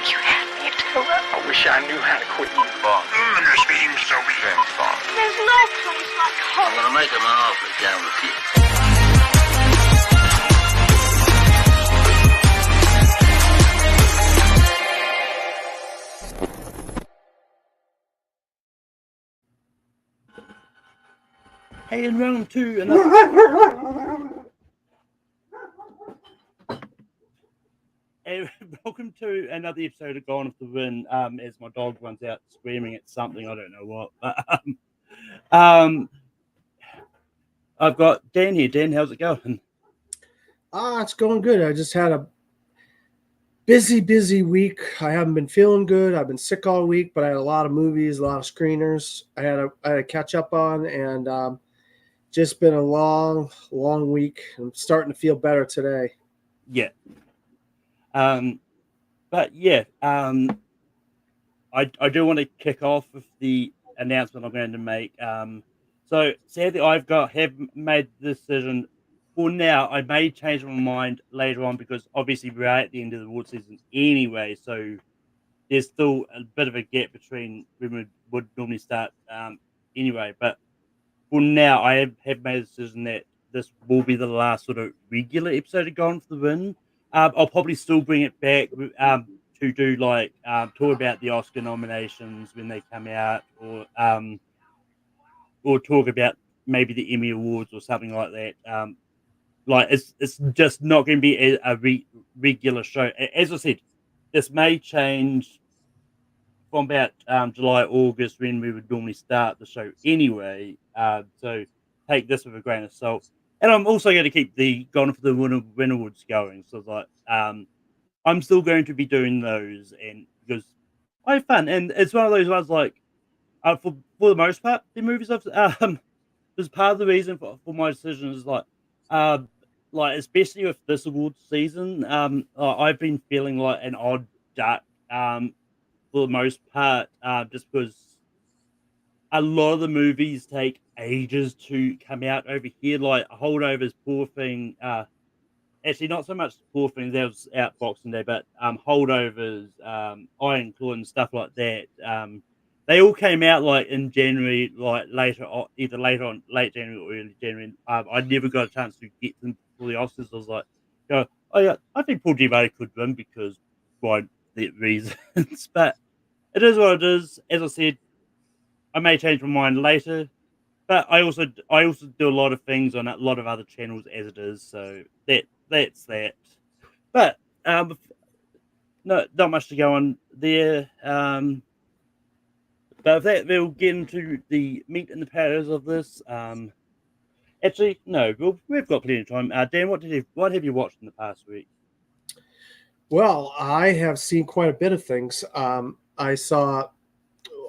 You had me at hello. I wish I knew how to quit you. This seems so weird. There's no place like home. I'm gonna make him an offer down with you. Hey, and welcome to another. Hey, welcome to another episode of Gone Off the Wind. As my dog runs out screaming at something, I don't know what. But, I've got Dan here. Dan, how's it going? It's going good. I just had a busy week. I haven't been feeling good. I've been sick all week, but I had a lot of movies, a lot of screeners I had to catch up on, and just been a long week. I'm starting to feel better today. Yeah. But yeah, I do want to kick off with the announcement I'm going to make. So sadly, have made the decision. For now, I may change my mind later on because obviously we're at the end of the award season anyway. So there's still a bit of a gap between when we would normally start anyway. But for now, I have made a decision that this will be the last sort of regular episode of Gone for the Win. I'll probably still bring it back to do like talk about the Oscar nominations when they come out, or talk about maybe the Emmy Awards or something like that. Like it's just not going to be a regular show. As I said, this may change from about July, August when we would normally start the show anyway. So take this with a grain of salt. And I'm also going to keep the Gone for the Win Awards going. So like, I'm still going to be doing those, and because I have fun, and it's one of those ones like, for the most part, the movies I've is part of the reason for my decision is like especially with this awards season, I've been feeling like an odd duck, for the most part, just because a lot of the movies take ages to come out over here. Like Holdovers, Poor Thing, actually not so much Poor Thing, that was out Boxing Day, but Holdovers, Iron Claw and stuff like that. They all came out like in January, like either late January or early January. I never got a chance to get them for the Oscars. I was like, oh yeah, I think Paul Giamatti could win because why the reasons. But it is what it is. As I said, I may change my mind later, but I also do a lot of things on a lot of other channels as it is. So that's that. But no, not much to go on there. But with that, we'll get into the meat and the potatoes of this. Actually, no, we've got plenty of time. Dan, what have you watched in the past week? Well, I have seen quite a bit of things. I saw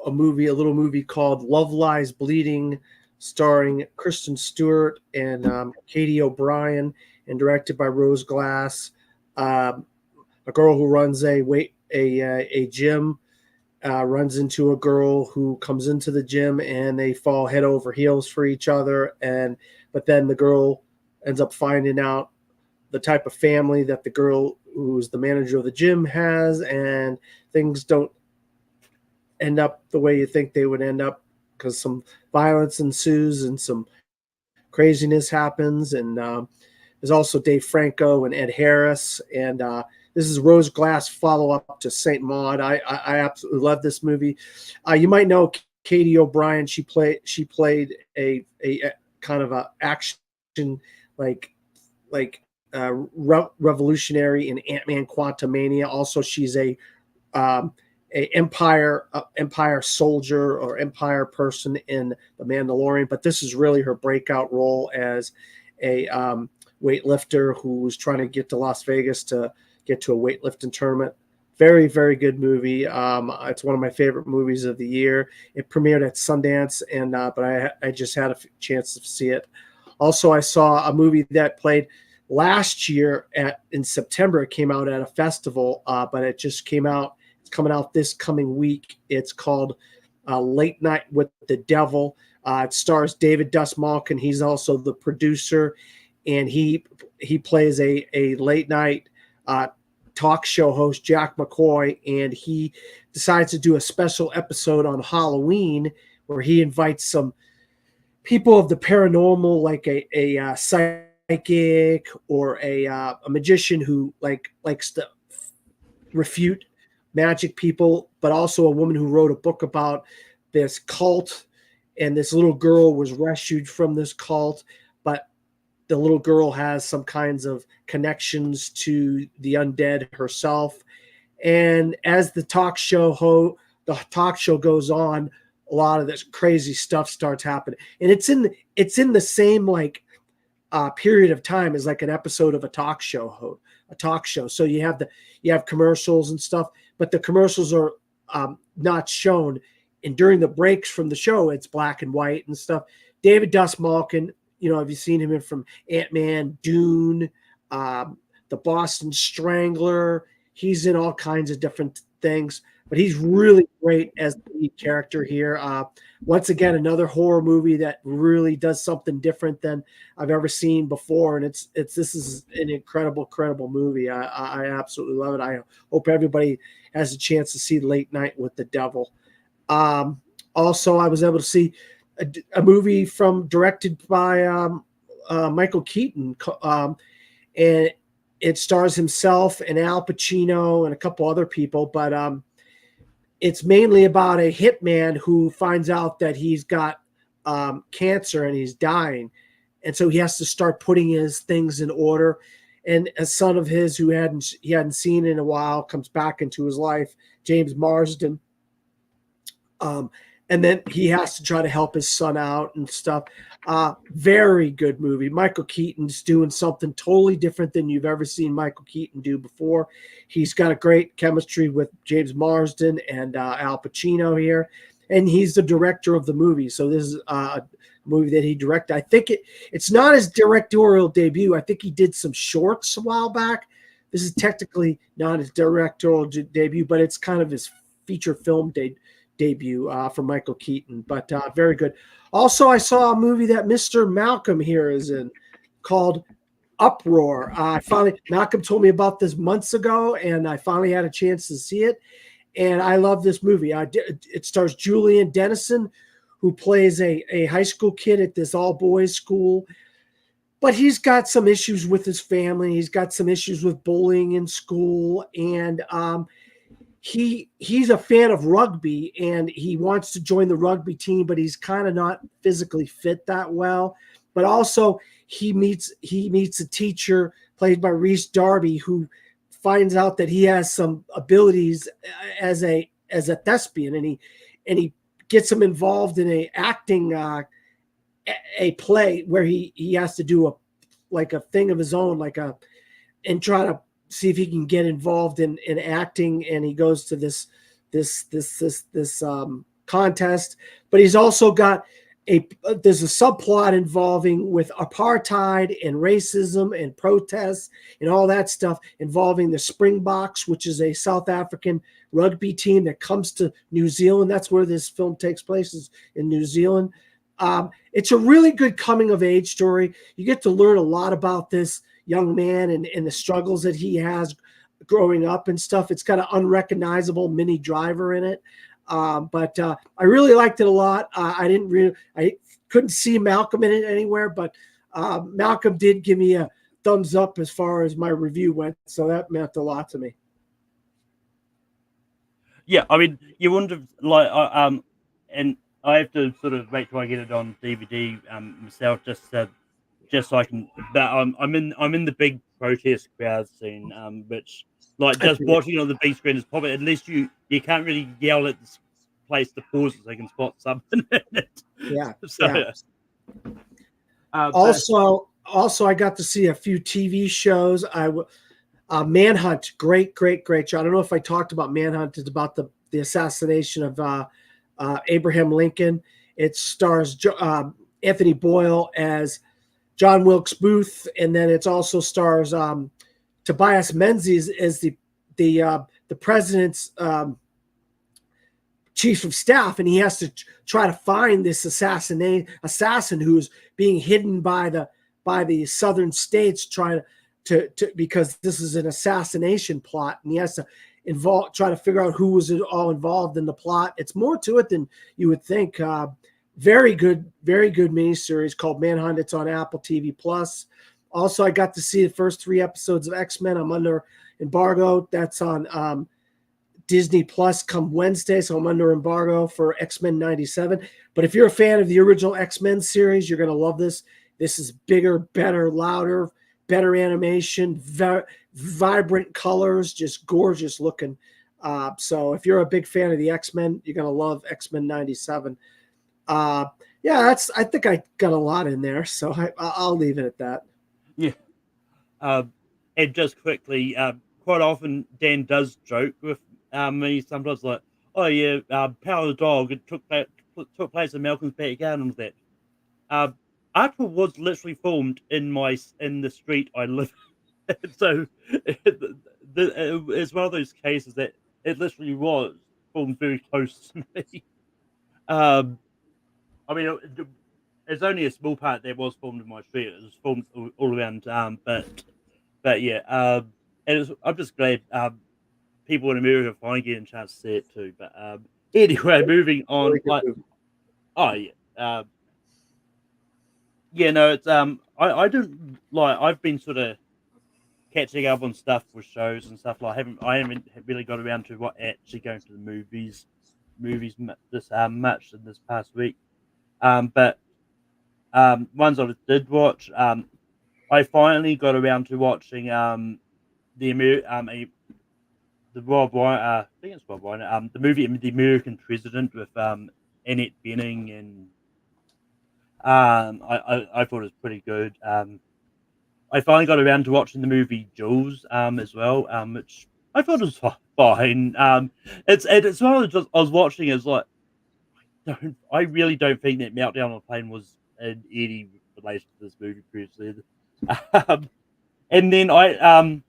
a little movie called Love Lies Bleeding, starring Kristen Stewart and Katie O'Brien, and directed by Rose Glass. A girl who runs a gym runs into a girl who comes into the gym, and they fall head over heels for each other. But then the girl ends up finding out the type of family that the girl who's the manager of the gym has, and things don't end up the way you think they would end up because some violence ensues and some craziness happens. And there's also Dave Franco and Ed Harris, and this is Rose Glass follow-up to Saint Maud. I absolutely love this movie. You might know Katie O'Brien. She played a kind of a action revolutionary in Ant-Man Quantumania. Also, she's a Empire soldier or Empire person in The Mandalorian. But this is really her breakout role as a weightlifter who was trying to get to Las Vegas to get to a weightlifting tournament. Very, very good movie. It's one of my favorite movies of the year. It premiered at Sundance, but I just had a chance to see it. Also, I saw a movie that played last year in September. It came out at a festival, but it just came out. It's coming out this coming week. It's called Late Night with the Devil. It stars David Dastmalchian. He's also the producer, and he plays a late night talk show host, Jack McCoy, and he decides to do a special episode on Halloween where he invites some people of the paranormal, like a psychic or a magician who likes to refute magic people, but also a woman who wrote a book about this cult, and this little girl was rescued from this cult, but the little girl has some kinds of connections to the undead herself. And as the talk show goes on, a lot of this crazy stuff starts happening, and it's in the same period of time as like an episode of a talk show. So you have commercials and stuff, but the commercials are not shown. And during the breaks from the show, it's black and white and stuff. David Dastmalchian, have you seen him from Ant-Man, Dune, the Boston Strangler? He's in all kinds of different things, but he's really great as the lead character here. Once again, another horror movie that really does something different than I've ever seen before, and this is an incredible movie. I absolutely love it. I hope everybody has a chance to see Late Night with the Devil. Also, I was able to see a movie directed by Michael Keaton, and it stars himself and Al Pacino and a couple other people, but it's mainly about a hitman who finds out that he's got cancer and he's dying, and so he has to start putting his things in order. And a son of his who he hadn't seen in a while comes back into his life, James Marsden. And then he has to try to help his son out and stuff. Very good movie. Michael Keaton's doing something totally different than you've ever seen Michael Keaton do before. He's got a great chemistry with James Marsden and Al Pacino here. And he's the director of the movie. So this is a movie that he directed. I think it's not his directorial debut. I think he did some shorts a while back. This is technically not his directorial debut, but it's kind of his feature film debut for Michael Keaton, but very good. Also, I saw a movie that Mr. Malcolm here is in called Uproar. Malcolm told me about this months ago, and I finally had a chance to see it, and I love this movie. It stars Julian Dennison, who plays a high school kid at this all-boys school, but he's got some issues with his family. He's got some issues with bullying in school, and he's a fan of rugby, and he wants to join the rugby team, but he's kind of not physically fit that well. But also he meets a teacher played by Rhys Darby, who finds out that he has some abilities as a thespian, and he gets him involved in a play where he has to do a thing of his own, and try to see if he can get involved in acting. And he goes to this contest, but he's also got there's a subplot involving with apartheid and racism and protests and all that stuff involving the Springboks, which is a South African rugby team that comes to New Zealand. That's where this film takes place, is in New Zealand. It's a really good coming of age story. You get to learn a lot about this young man and the struggles that he has growing up and stuff. It's got an unrecognizable Minnie Driver in it. But I really liked it a lot. I couldn't see Malcolm in it anywhere, but Malcolm did give me a thumbs up as far as my review went. So that meant a lot to me. Yeah. I mean, you wouldn't have and I have to sort of wait till I get it on DVD myself, just so I can. But I'm in the big protest crowd scene, which just watching on the big screen is probably, at least you can't really yell at this place to pause so they can spot something in it. Yeah. So, yeah. Also, I got to see a few TV shows. Manhunt, great show. I don't know if I talked about Manhunt. It's about the assassination of Abraham Lincoln. It stars Anthony Boyle as John Wilkes Booth, and then it also stars Tobias Menzies as the president's chief of staff, and he has to try to find this assassin who's being hidden by the southern states, trying to because this is an assassination plot, and he has to try to figure out who was all involved in the plot. It's more to it than you would think. Very good miniseries called Manhunt. It's on Apple TV Plus. Also, I got to see the first 3 episodes of X-Men. I'm under embargo. That's on Disney Plus come Wednesday, so I'm under embargo for X-Men 97. But if you're a fan of the original X-Men series, you're going to love this. This is bigger, better, louder, better animation, vibrant colors, just gorgeous looking. So if you're a big fan of the X-Men, you're going to love X-Men 97. I think I got a lot in there, so I'll leave it at that. Yeah. And just quickly, quite often Dan does joke with me sometimes, like, oh yeah, Power of the Dog, it took place in Malcolm's backyard and all that. Artful was literally filmed in the street I live in. So it's one of those cases that it literally was filmed very close to me. I mean, it's only a small part that was filmed in my street. It was filmed all around, but yeah, I'm just glad people in America finally getting a chance to see it too. But anyway, moving on. It's I don't like. I've been sort of catching up on stuff with shows and stuff. Like I haven't really got around to actually going to the movies this much in this past week. But ones I did watch, I finally got around to watching the Rob Reiner, I think it's Rob Reiner, the movie The American President with Annette Bening, and I thought it was pretty good. I finally got around to watching the movie Jules as well, which I thought was fine. It's one of the I was watching is like, I really don't think that Meltdown on a Plane was in any relation to this movie previously. And then I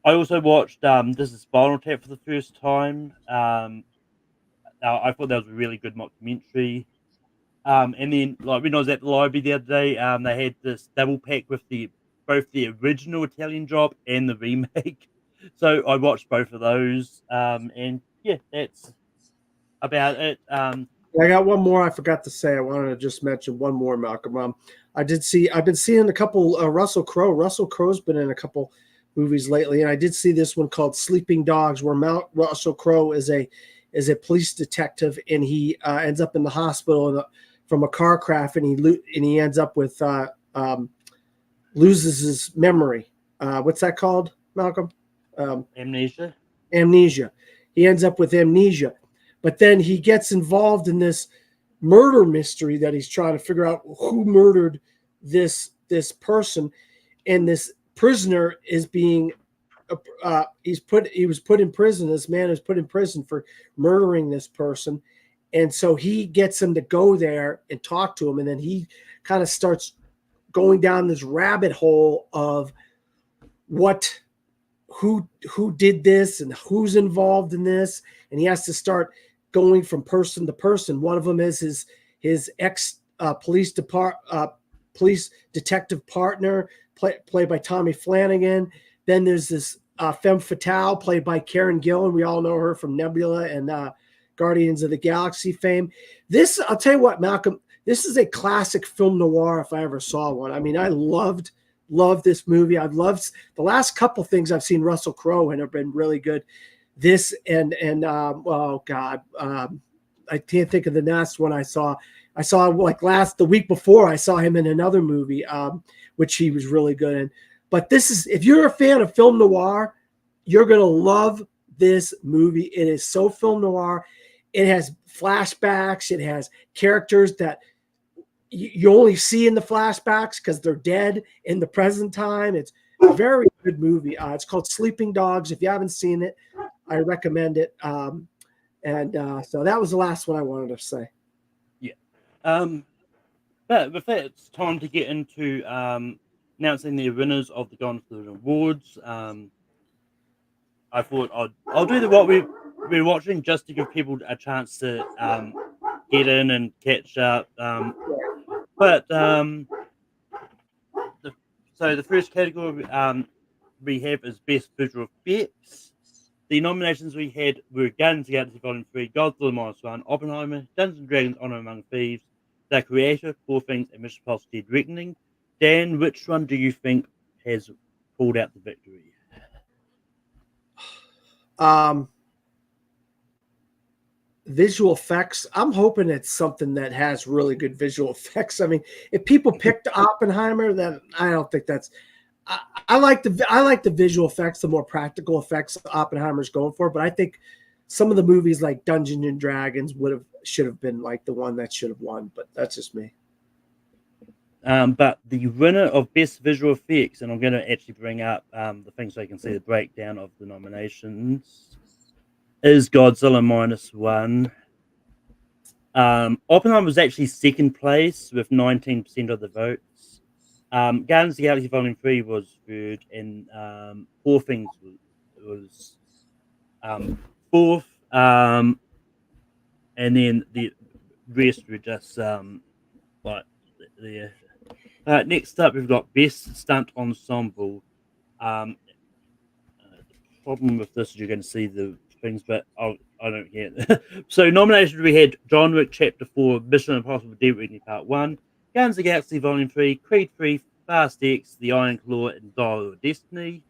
also watched This Is Spinal Tap for the first time. I thought that was a really good mockumentary. And then, like, when I was at the library the other day, they had this double pack with both the original Italian Job and the remake. So I watched both of those. And yeah, that's about it. I got one more I forgot to say. I wanted to just mention one more, Malcolm. I've been seeing a couple Russell Crowe. Russell Crowe's been in a couple movies lately, and I did see this one called Sleeping Dogs, where Russell Crowe is a police detective, and he ends up in the hospital from a car crash, and he ends up with loses his memory. What's that called, Malcolm? Amnesia. He ends up with amnesia. But then he gets involved in this murder mystery that he's trying to figure out who murdered this person, and this prisoner is being he was put in prison. This man is put in prison for murdering this person, and so he gets him to go there and talk to him, and then he kind of starts going down this rabbit hole of who did this and who's involved in this, and he has to start going from person to person. One of them is his ex police detective partner, played by Tommy Flanagan. Then there's this femme fatale played by Karen Gillan. We all know her from Nebula and Guardians of the Galaxy fame. This, I'll tell you what, Malcolm, this is a classic film noir if I ever saw one. I mean, I loved this movie. I've loved the last couple things I've seen Russell Crowe in have been really good. This and oh God, I can't think of the last one I saw. I saw like the week before I saw him in another movie, which he was really good in. But this is, if you're a fan of film noir, you're gonna love this movie. It is so film noir. It has flashbacks. It has characters that you only see in the flashbacks because they're dead in the present time. It's a very good movie. It's called Sleeping Dogs. If you haven't seen it, I recommend it. So that was the last one I wanted to say. Yeah. But with that, it's time to get into announcing the winners of the Golden Globe Awards. I thought I'll do what we're watching just to give people a chance to get in and catch up. But the So the first category we have is Best Visual Effects. The nominations we had were Guardians of the Galaxy Volume 3, Godzilla Minus One, Oppenheimer, Dungeons & Dragons Honor Among Thieves, The Creator, Poor Things, and Mission Impossible Dead Reckoning. Dan, which one do you think has pulled out the victory? Visual effects. I'm hoping it's something that has really good visual effects. I mean, if people picked Oppenheimer, then I don't think that's. I like the visual effects, the more practical effects Oppenheimer's going for. But I think some of the movies like Dungeons and Dragons should have been like the one that should have won. But that's just me. But the winner of Best Visual Effects, and I'm going to actually bring up the thing so you can see the breakdown of the nominations, is Godzilla Minus One. Oppenheimer was actually second place with 19% of the votes. Guardians of the Galaxy Volume 3 was third, and Poor Things was fourth. And then the rest were just like the. Next up, we've got Best Stunt Ensemble. The problem with this is you're going to see the things, but I don't care. So nominations we had John Wick Chapter 4, Mission Impossible Dead Reckoning Part 1, Guardians of the Galaxy Volume 3, Creed 3, Fast X, The Iron Claw, and Dial of Destiny.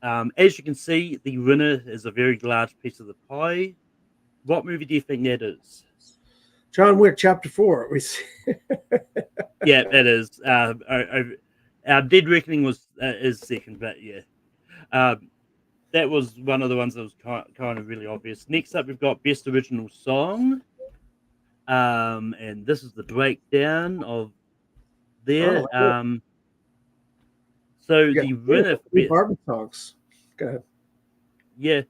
As you can see, the winner is a very large piece of the pie. What movie do you think that is? John Wick Chapter 4. Yeah, that is. Dead Reckoning is second, but yeah. That was one of the ones that was kind of really obvious. Next up, we've got Best Original Song. And this is the breakdown of there. So the winner for Barbie songs. Go ahead. Yeah.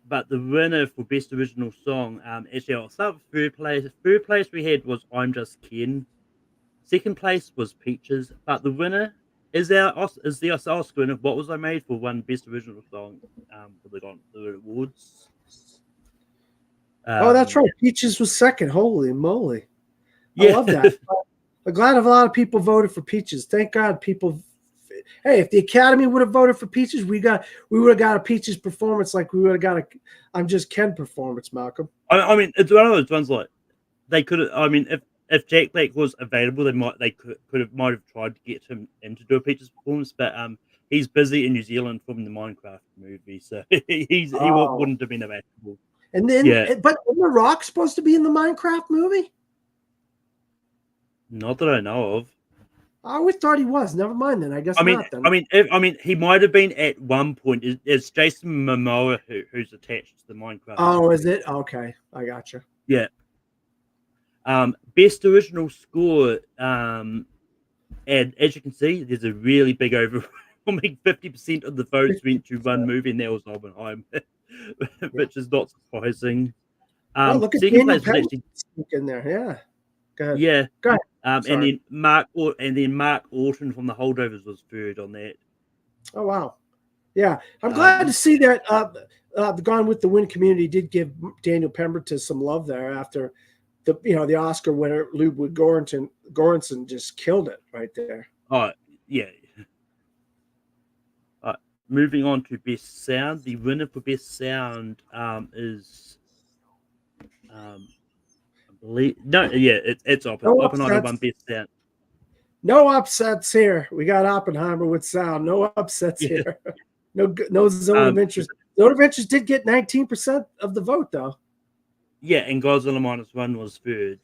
But the winner for Best Original Song, actually, I'll start with third place. Third place we had was I'm Just Ken. Second place was Peaches. But the winner is the Oscar winner. What Was I Made For? Won Best Original Song for the awards. That's right. Peaches was second. Holy moly. I Yeah. love that. I'm glad a lot of people voted for Peaches. Thank God people. Hey, if the Academy would have voted for Peaches, we would have got a Peaches performance like we would have got a I'm Just Ken performance, Malcolm. I mean, it's one of those ones like they could have. I mean, if Jack Black was available, they might have tried to get him in to do a Peaches performance, but he's busy in New Zealand filming the Minecraft movie, so he wouldn't have been available. And then, but isn't The Rock supposed to be in the Minecraft movie? Not that I know of. I always thought he was. Never mind then. I guess not then. I mean, he might have been at one point. It's Jason Momoa who's attached to the Minecraft. Oh, movie. Is it? Okay, I gotcha. Yeah. Best Original Score. And as you can see, there's a really big overwhelming 50% of the votes went to one movie, and that was Oppenheimer, which is not surprising. Look at second Daniel place was actually in there. Yeah. Go ahead. Yeah. Go ahead. And then Mark Orton from The Holdovers was third on that. Oh wow. Yeah, I'm glad to see that the Gone with the Wind community did give Daniel Pemberton some love there after the Oscar winner Ludwig Göransson just killed it right there. Oh yeah. Moving on to Best Sound, the winner for Best Sound is it's Oppenheimer won Best Sound. No upsets here. We got Oppenheimer with sound. No upsets here. No zone of interest. Zone of interest did get 19% of the vote though. Yeah, and Godzilla Minus One was third.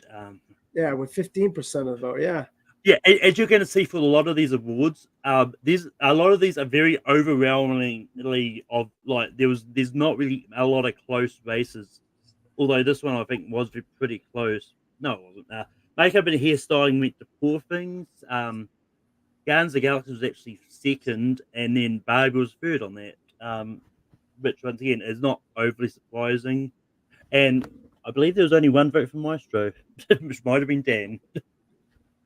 With 15% of the vote. Yeah. Yeah, as you're going to see for a lot of these awards, a lot of these are very overwhelmingly of like there's not really a lot of close races. Although this one I think was pretty close. No, it wasn't. Makeup and hairstyling went to Poor Things. Guardians of the Galaxy was actually second, and then Barbie was third on that. Which once again is not overly surprising. And I believe there was only one vote for Maestro, which might have been Dan.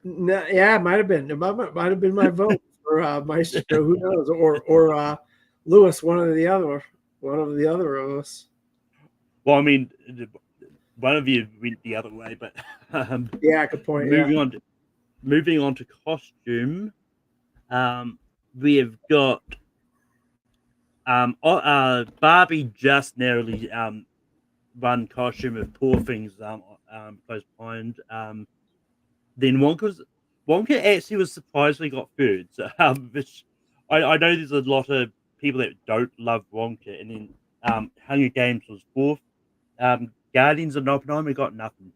No, yeah, it might have been. It might have been my vote for Maestro. Who knows? Or Lewis, one of the other of us. Well, I mean, one of you went the other way, but yeah, good point. Moving on to costume. We have got Barbie just narrowly run costume of Poor Things postponed. Then Wonka actually was surprisingly got third, so, which I know there's a lot of people that don't love Wonka, and then Hunger Games was fourth. Guardians of Oppenheimer got nothing.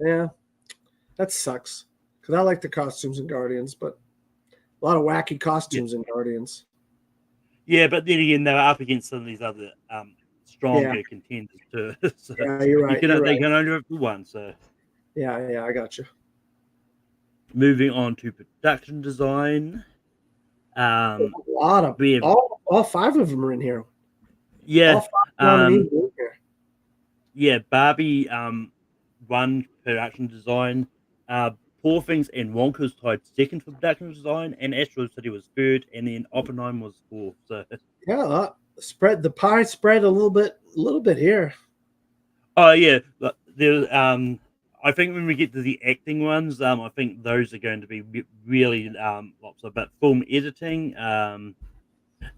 Yeah, that sucks because I like the costumes in Guardians, but a lot of wacky costumes in Guardians. Yeah, but then again, they were up against some of these other stronger contenders too. So Yeah, you're right. they can only have one. So yeah, I got you. moving on to production design. A lot of all five of them are in here. Yeah, All five nominees are in here. yeah. Barbie won production design. Poor Things and Wonka was tied second for production design, and Astro City was third, and then Oppenheimer was fourth. So Yeah, spread the pie spread a little bit here. oh yeah, there. I think when we get to the acting ones, I think those are going to be really lots of. But film editing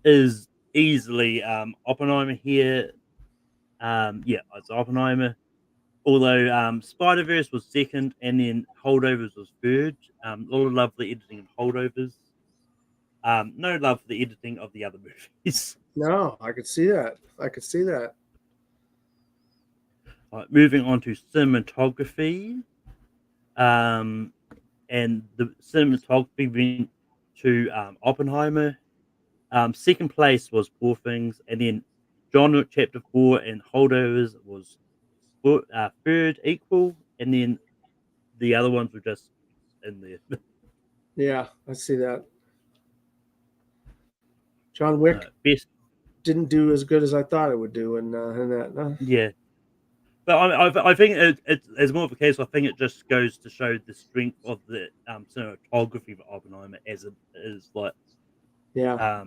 is easily Oppenheimer here. Yeah, it's Oppenheimer. Although Spider-Verse was second, and then Holdovers was third. A lot of love for the editing of Holdovers. No love for the editing of the other movies. No, I could see that. Right, moving on to cinematography. And the cinematography went to Oppenheimer. Second place was Poor Things, and then John Wick Chapter 4 and Holdovers was third equal, and then the other ones were just in there. Yeah, I see that. John Wick Best, didn't do as good as I thought it would do in that. No? yeah. But I think it's more of a case. I think it just goes to show the strength of the cinematography of Oppenheimer as it is like. Yeah.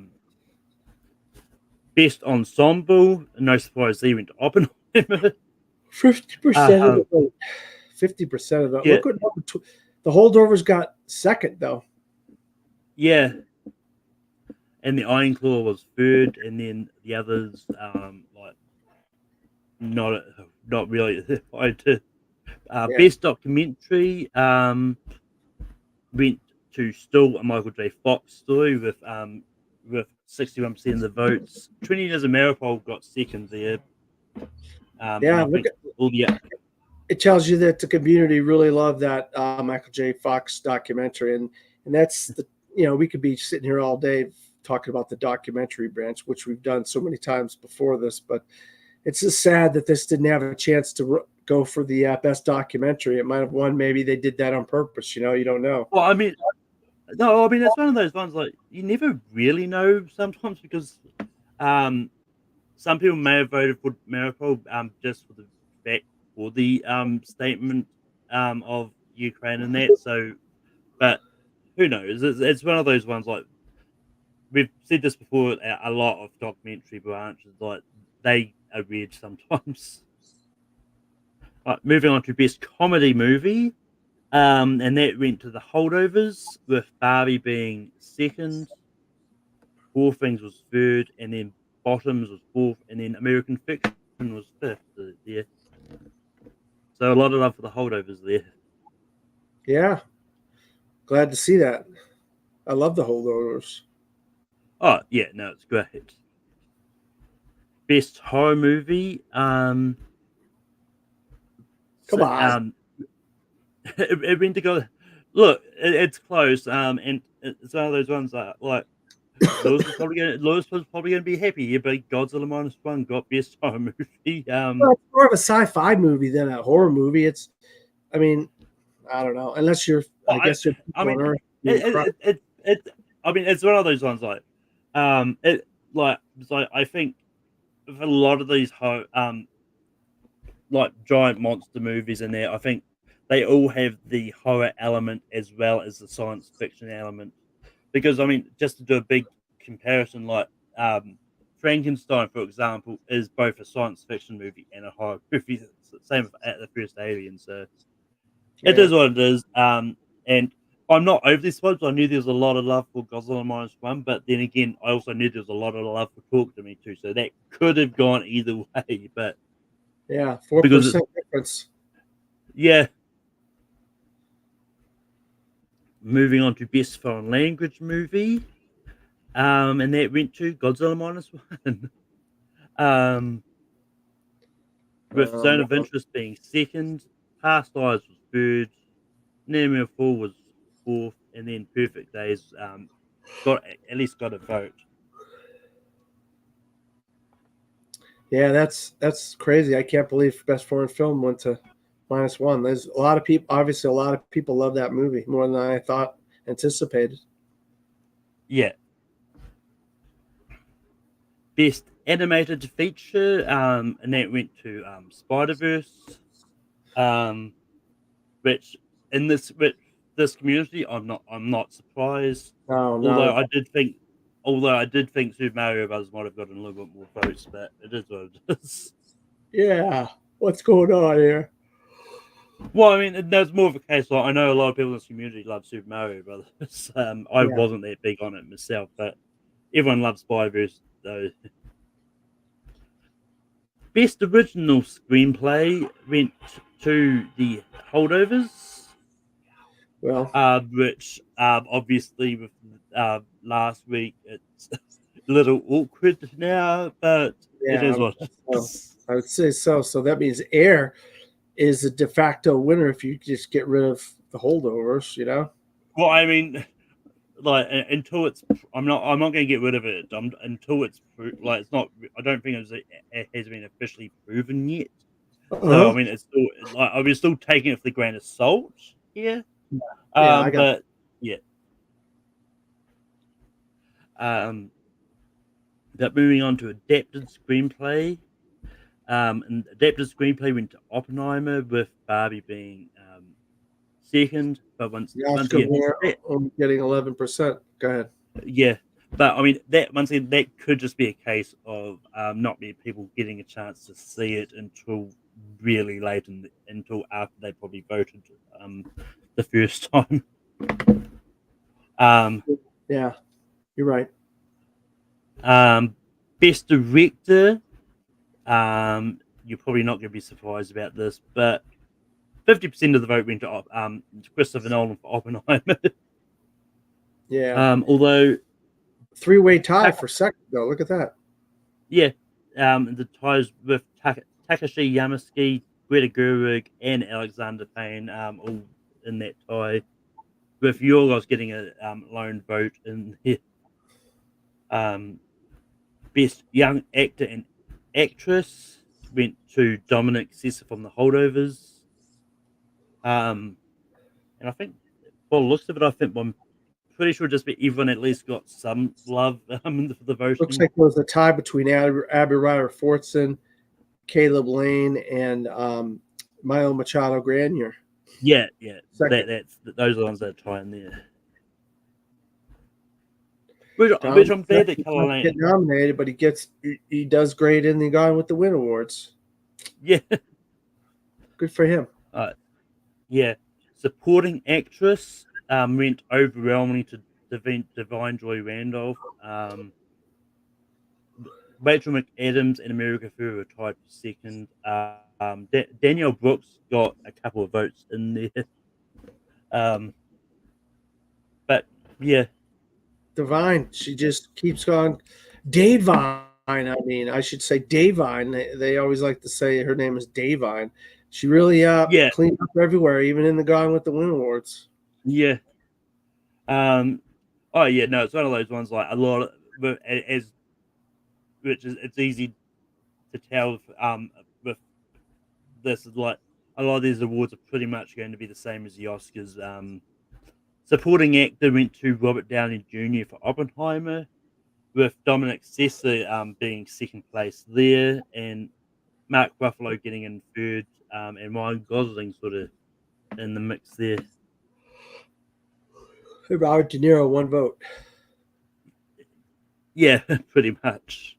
Best ensemble. No surprise, they went to Oppenheimer. 50% of the vote. 50% of the Yeah. Look what the Holdovers got second though. Yeah. And the Iron Claw was third, and then the others like not really. Best documentary went to still a Michael J. Fox story with 61% of the votes. 20 Years of Maripol got second there. It tells you that the community really loved that Michael J. Fox documentary, and that's we could be sitting here all day talking about the documentary branch, which we've done so many times before this, but it's just sad that this didn't have a chance to go for the best documentary. It might have won. Maybe they did that on purpose. You don't know. Well, I mean, it's one of those ones like you never really know sometimes because some people may have voted for Maripol just for the fact for the statement of Ukraine and that. So, but who knows? It's one of those ones like we've said this before. A lot of documentary branches like they are weird sometimes. Right, moving on to best comedy movie. And that went to the Holdovers, with Barbie being second, Poor Things was third, and then Bottoms was fourth, and then American Fiction was fifth. Yeah. So a lot of love for the Holdovers there. Yeah. Glad to see that. I love the Holdovers. Oh, yeah, no, it's great. Best horror movie. Come on. It went to go. Look, it's close. And it's one of those ones that like Lewis was probably going to be happy here, but Godzilla -1 got best horror movie. Well, it's more of a sci-fi movie than a horror movie. I don't know. Unless you're, it's one of those ones like, I think for a lot of these like giant monster movies in there, I think they all have the horror element as well as the science fiction element. Because just to do a big comparison, like Frankenstein, for example, is both a science fiction movie and a horror movie. Same with the first Alien. So it is what it is. And I'm not overly surprised. I knew there was a lot of love for Godzilla minus one, but then again, I also knew there was a lot of love for Talk to Me too. So that could have gone either way. But Yeah, Because 4% difference. yeah, moving on to best foreign language movie, and that went to Godzilla minus one. With Zone of Interest being second, Past Lives was third, Nemo 4 was fourth, and then Perfect Days got a vote. Yeah, that's crazy. I can't believe best foreign film went to -1. There's a lot of people. Obviously, a lot of people love that movie more than I thought anticipated. Yeah. Best animated feature, and that went to Spider-Verse, which in this community, I'm not surprised. Oh Although no! I did think Super Mario Bros. Might have gotten a little bit more votes, but it is what it is. Yeah, what's going on here? Well, I mean, there's more of a case. Like, I know a lot of people in this community love Super Mario Brothers. I wasn't that big on it myself, but everyone loves Spider-Verse, though. Best original screenplay went to The Holdovers. Well, Which obviously with last week it's a little awkward now, but it is what it is. I would say so. So that means Air is a de facto winner if you just get rid of the holdovers, you know? Well, I mean, like until it's, I'm not going to get rid of it until it's like it's not. I don't think it has been officially proven yet. So I mean, it's still like I'll be still taking it with a grain of salt here. I got but yeah. But moving on to adapted screenplay. And adapted screenplay went to Oppenheimer, with Barbie being second. But once again, only getting 11%. Go ahead. Yeah, but I mean that could just be a case of not many people getting a chance to see it until really late until after they probably voted the first time. Yeah, you're right. Best director. You're probably not going to be surprised about this, but 50% of the vote went to Christopher Nolan for Oppenheimer. Yeah. Although three-way tie for second, though. Look at that. Yeah. The ties with Takashi Yamazaki, Greta Gerwig, and Alexander Payne, all in that tie, with Yorgos getting a lone vote in here. Best young actor and actress went to Dominic Sessa from The Holdovers. And I think, by the looks of it, I'm pretty sure just everyone at least got some love for the voting. Looks like there was a tie between Abby Ryder Fortson, Caleb Lane, and Milo Machado Granier. Yeah. Those are the ones that are tying there. Which I'm glad that Color Lane get nominated, but he does great in the Gone with the Wind Awards. Yeah, good for him. Yeah, supporting actress went overwhelmingly to Divine Joy Randolph. Rachel McAdams and America Ferrera were tied for second. Danielle Brooks got a couple of votes in there. But yeah. Divine, she just keeps going. Davine, I should say Davine. They always like to say her name is Davine. She really cleaned up everywhere, even in the Gone with the Wind Awards. Yeah. Oh yeah, no, it's one of those ones like a lot of it's easy to tell with this is like a lot of these awards are pretty much going to be the same as the Oscars. Supporting actor went to Robert Downey Jr. for Oppenheimer, with Dominic Sessa being second place there, and Mark Ruffalo getting in third, and Ryan Gosling sort of in the mix there. Robert De Niro, one vote. Yeah, pretty much.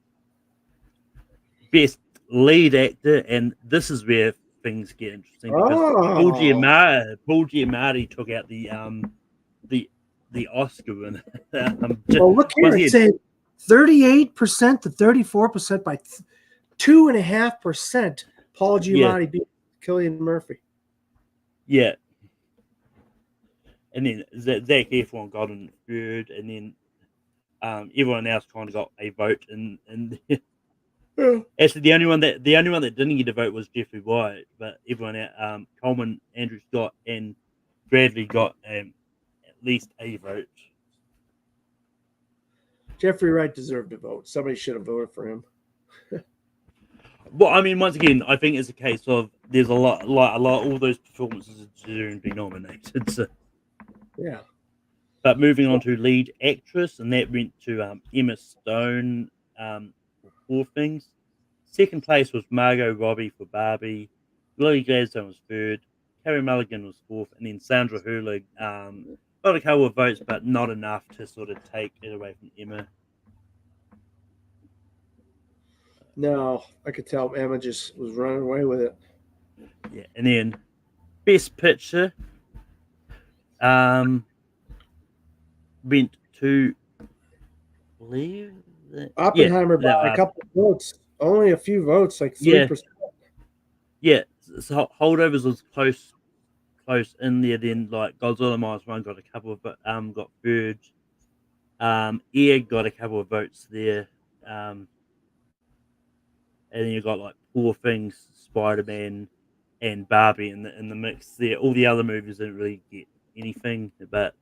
Best lead actor, and this is where things get interesting because Paul Giamatti took out the Oscar winner. Well, look here. once It's again, saying 38% to 34% by 2.5%. Paul Giamatti beat Cillian Murphy. yeah. And then Zac Efron got in third, and then everyone else kind of got a vote. And actually, the only one that didn't get a vote was Jeffrey Wright, but everyone else, Coleman, Andrew Scott, and Bradley got at least a vote. Jeffrey Wright deserved a vote. Somebody should have voted for him. Well, I mean, once again, I think it's a case of there's a lot, all those performances deserve to be nominated. So. Yeah. But moving on to lead actress, and that went to Emma Stone for Poor Things. Second place was Margot Robbie for Barbie. Lily Gladstone was third. Carey Mulligan was fourth, and then Sandra Hurley got a couple of votes, but not enough to sort of take it away from Emma. No, I could tell Emma just was running away with it. Yeah, and then Best Picture went to, I believe, Oppenheimer by a couple of votes. Only a few votes, like 3%. Yeah, so Holdovers was close in there. Then like Godzilla Minus One got a couple of got third. Air got a couple of votes there. And then you got like Poor Things, Spider-Man, and Barbie in the mix there. All the other movies didn't really get anything, but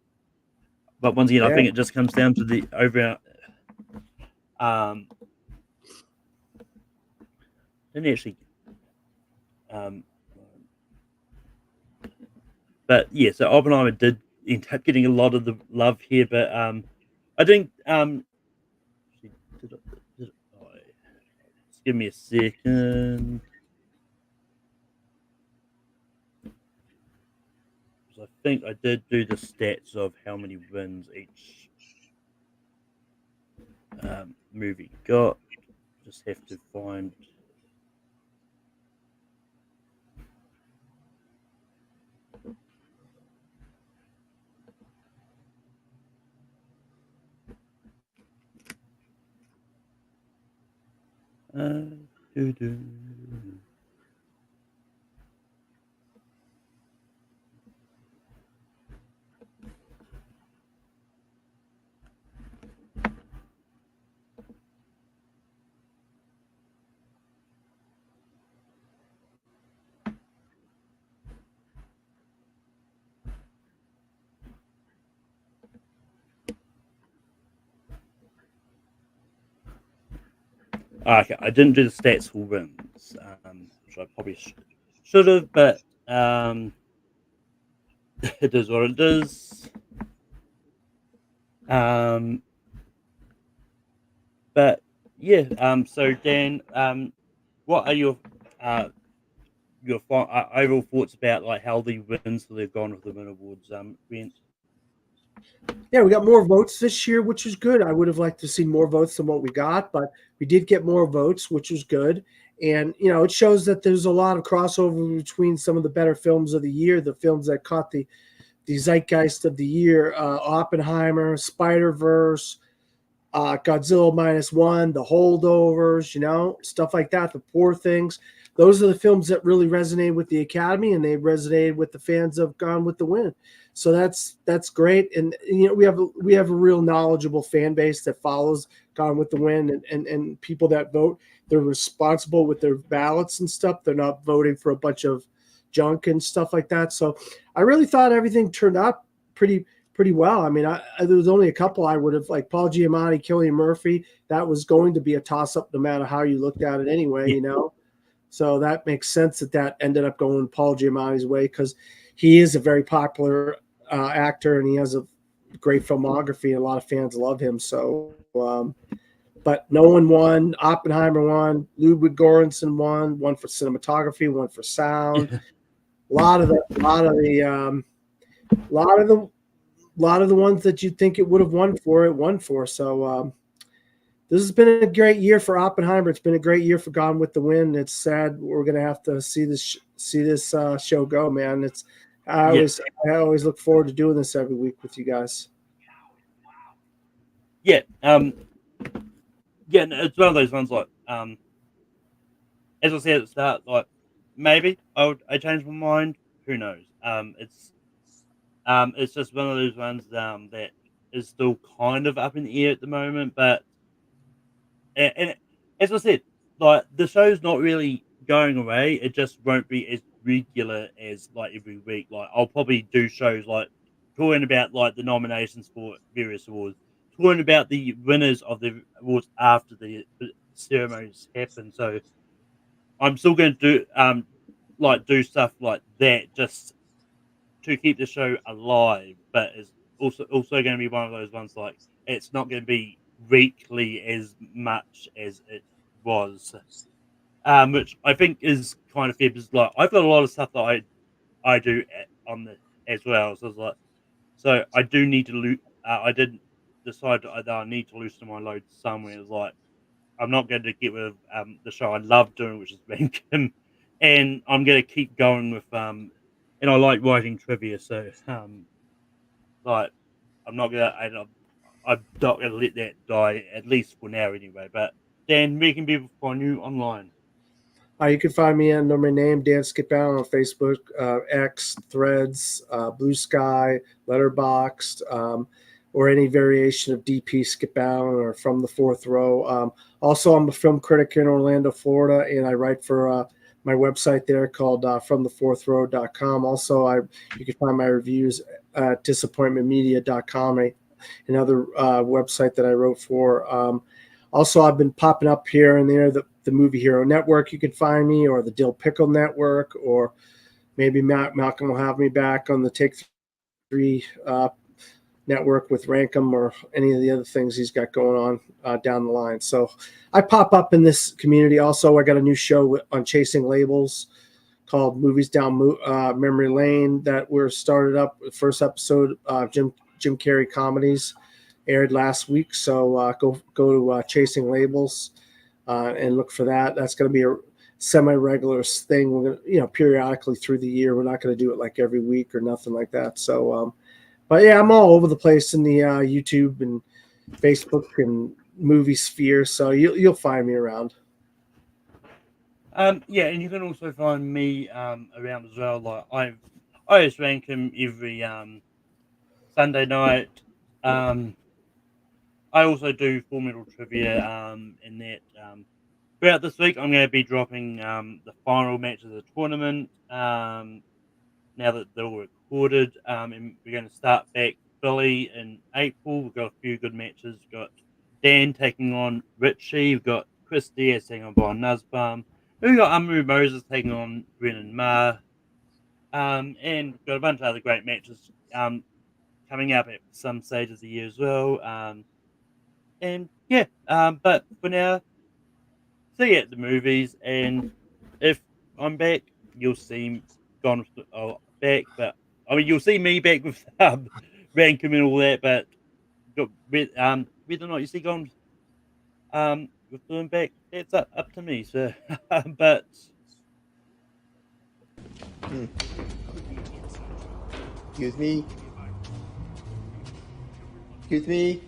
once again, I think it just comes down to the overall. Didn't actually. But yeah, so Oppenheimer did end up getting a lot of the love here, but I think just give me a second. I think I did do the stats of how many wins each movie got. Just have to find. Do-do. Okay, I didn't do the stats for wins, which I probably should have, but it is what it is. But yeah, so Dan, what are your overall thoughts about like how the wins for the Gone with the Wind Awards went? Yeah, we got more votes this year, which is good. I would have liked to see more votes than what we got, but we did get more votes, which was good. And, you know, it shows that there's a lot of crossover between some of the better films of the year, the films that caught the zeitgeist of the year, Oppenheimer, Spider-Verse, Godzilla Minus One, The Holdovers, you know, stuff like that, The Poor Things. Those are the films that really resonated with the Academy, and they resonated with the fans of Gone with the Wind. So that's great, and you know we have a real knowledgeable fan base that follows Gone with the Wind, and people that vote, they're responsible with their ballots and stuff. They're not voting for a bunch of junk and stuff like that. So I really thought everything turned out pretty well. I mean, there was only a couple I would have, like Paul Giamatti, Cillian Murphy. That was going to be a toss-up no matter how you looked at it anyway, you know. So that makes sense that ended up going Paul Giamatti's way because he is a very popular actor and he has a great filmography. A lot of fans love him. So, but no one won. Oppenheimer won. Ludwig Göransson won. One for cinematography. One for sound. A lot of the ones that you'd think it would have won for, it won for. So this has been a great year for Oppenheimer. It's been a great year for Gone with the Wind. It's sad we're gonna have to see this show go, man. I always look forward to doing this every week with you guys. yeah, yeah, no, it's one of those ones like as I said at the start, like maybe I change my mind. Who knows? It's just one of those ones that is still kind of up in the air at the moment. But and as I said, like the show's not really going away. It just won't be as regular as like every week. Like I'll probably do shows like talking about like the nominations for various awards, talking about the winners of the awards after the ceremonies happen. So I'm still going to do stuff like that just to keep the show alive, but it's also going to be one of those ones like it's not going to be weekly as much as it was, which I think is kind of fair because like I've got a lot of stuff that I do on the as well, so it's like so I do need to I did decide that I need to loosen my load somewhere. It's like I'm not going to get rid of the show I love doing, which is Bankum, and I'm going to keep going with and I like writing trivia, so like I'm not gonna I'm not gonna let that die at least for now anyway. But Dan, where can people find you online? You can find me under my name, Dan Skipbound, on Facebook, X, Threads, Blue Sky, Letterboxd, or any variation of DP Skipbound or From the Fourth Row. Also, I'm a film critic in Orlando, Florida, and I write for my website there called FromTheFourthRow.com. Also, you can find my reviews at DisappointmentMedia.com, another website that I wrote for. Also, I've been popping up here and there, the Movie Hero Network, you can find me, or the Dill Pickle Network, or maybe Malcolm will have me back on the Take Three network with Rankum, or any of the other things he's got going on down the line. So I pop up in this community. Also, I got a new show on Chasing Labels called Movies Down Memory Lane that we're started up. The first episode, Jim Carrey comedies, aired last week. So go to Chasing Labels and look for that. That's going to be a semi-regular thing. We're going to, periodically through the year. We're not going to do it like every week or nothing like that. So, but yeah, I'm all over the place in the YouTube and Facebook and movie sphere. So you'll find me around. Yeah, and you can also find me around as well. Like I just rank him every Sunday night. I also do Full Metal Trivia in that. Throughout this week, I'm going to be dropping the final match of the tournament. Now that they're all recorded, and we're going to start back Philly in April. We've got a few good matches. We've got Dan taking on Richie. We've got Chris Diaz taking on Brian Nussbaum. We've got Amru Moses taking on Brennan Ma. And we've got a bunch of other great matches coming up at some stage of the year as well. And yeah, but for now, see you at the movies. And if I'm back, you'll see Gone back. But I mean, you'll see me back with Rankum and all that. But whether or not you see Gone with them back, it's up to me. So, but. Excuse me. Excuse me.